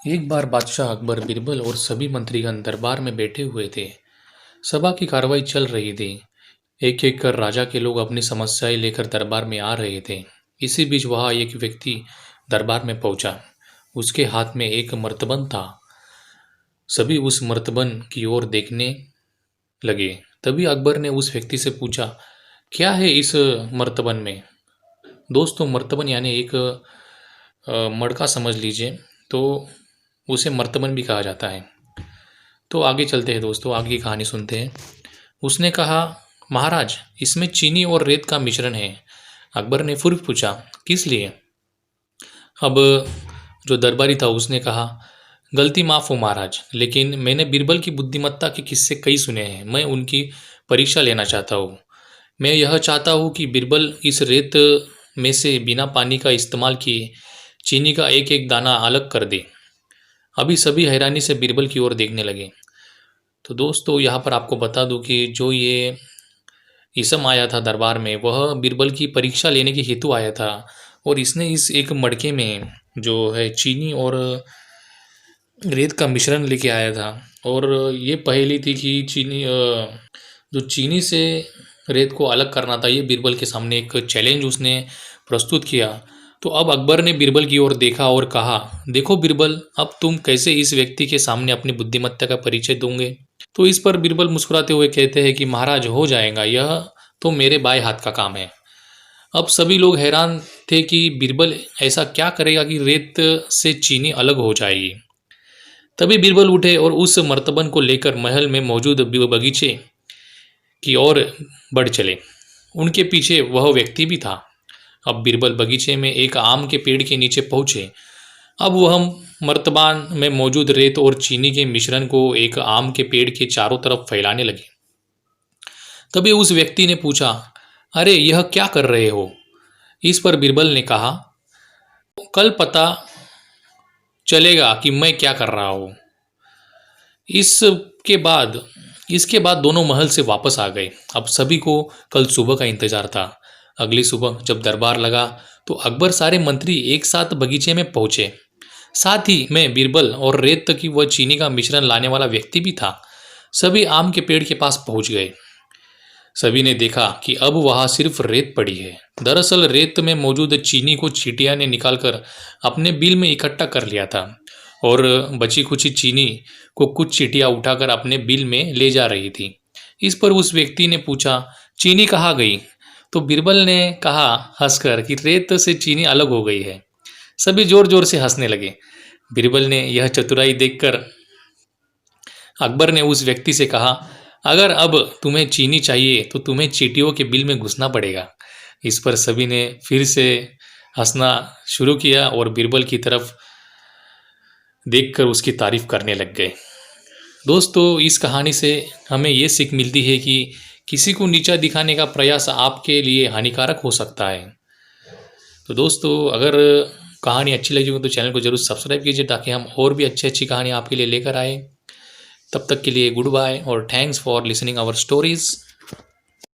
एक बार बादशाह अकबर बीरबल और सभी मंत्रीगण दरबार में बैठे हुए थे। सभा की कार्रवाई चल रही थी। एक एक कर राजा के लोग अपनी समस्याएं लेकर दरबार में आ रहे थे। इसी बीच वहां एक व्यक्ति दरबार में पहुंचा। उसके हाथ में एक मर्तबन था। सभी उस मर्तबन की ओर देखने लगे। तभी अकबर ने उस व्यक्ति से पूछा, क्या है इस मर्तबन में? दोस्तों, मर्तबन यानी एक मड़का समझ लीजिए। तो उसे मर्तबन भी कहा जाता है। तो आगे चलते हैं दोस्तों, आगे की कहानी सुनते हैं। उसने कहा, महाराज, इसमें चीनी और रेत का मिश्रण है। अकबर ने फिर पूछा, किस लिए? अब जो दरबारी था उसने कहा, गलती माफ़ हो महाराज, लेकिन मैंने बीरबल की बुद्धिमत्ता के किस्से कई सुने हैं। मैं उनकी परीक्षा लेना चाहता हूँ। मैं यह चाहता हूँ कि बीरबल इस रेत में से बिना पानी का इस्तेमाल किए चीनी का एक एक दाना अलग कर दे। अभी सभी हैरानी से बीरबल की ओर देखने लगे। तो दोस्तों, यहाँ पर आपको बता दूं कि जो ये इसम आया था दरबार में, वह बीरबल की परीक्षा लेने के हेतु आया था। और इसने इस एक मटके में जो है चीनी और रेत का मिश्रण लेके आया था। और ये पहेली थी कि जो चीनी से रेत को अलग करना था, ये बीरबल के सामने एक चैलेंज उसने प्रस्तुत किया। तो अब अकबर ने बीरबल की ओर देखा और कहा, देखो बीरबल, अब तुम कैसे इस व्यक्ति के सामने अपनी बुद्धिमत्ता का परिचय दोगे? तो इस पर बीरबल मुस्कुराते हुए कहते हैं कि महाराज, हो जाएगा, यह तो मेरे बाएं हाथ का काम है। अब सभी लोग हैरान थे कि बीरबल ऐसा क्या करेगा कि रेत से चीनी अलग हो जाएगी। तभी बीरबल उठे और उस मर्तबन को लेकर महल में मौजूद बगीचे की ओर बढ़ चले। उनके पीछे वह व्यक्ति भी था। अब बीरबल बगीचे में एक आम के पेड़ के नीचे पहुंचे। अब वह मर्तबान में मौजूद रेत और चीनी के मिश्रण को एक आम के पेड़ के चारों तरफ फैलाने लगे। तभी उस व्यक्ति ने पूछा, अरे यह क्या कर रहे हो? इस पर बीरबल ने कहा, कल पता चलेगा कि मैं क्या कर रहा हूँ। इसके बाद इसके बाद दोनों महल से वापस आ गए। अब सभी को कल सुबह का इंतजार था। अगली सुबह जब दरबार लगा तो अकबर सारे मंत्री एक साथ बगीचे में पहुंचे। साथ ही में बीरबल और रेत की वह चीनी का मिश्रण लाने वाला व्यक्ति भी था। सभी आम के पेड़ के पास पहुंच गए। सभी ने देखा कि अब वहां सिर्फ रेत पड़ी है। दरअसल रेत में मौजूद चीनी को चींटियां ने निकालकर अपने बिल में इकट्ठा कर लिया था और बची खुची चीनी को कुछ चींटियां उठाकर अपने बिल में ले जा रही थी। इस पर उस व्यक्ति ने पूछा, चीनी कहाँ गई? तो बीरबल ने कहा हंसकर कि रेत से चीनी अलग हो गई है। सभी जोर जोर से हंसने लगे। बीरबल ने यह चतुराई देखकर अकबर ने उस व्यक्ति से कहा, अगर अब तुम्हें चीनी चाहिए तो तुम्हें चींटियों के बिल में घुसना पड़ेगा। इस पर सभी ने फिर से हंसना शुरू किया और बीरबल की तरफ देखकर उसकी तारीफ करने लग गए। दोस्तों, इस कहानी से हमें ये सीख मिलती है कि किसी को नीचा दिखाने का प्रयास आपके लिए हानिकारक हो सकता है। तो दोस्तों, अगर कहानी अच्छी लगी हो तो चैनल को जरूर सब्सक्राइब कीजिए ताकि हम और भी अच्छी अच्छी कहानी आपके लिए लेकर आए। तब तक के लिए गुड बाय और thanks for listening our stories.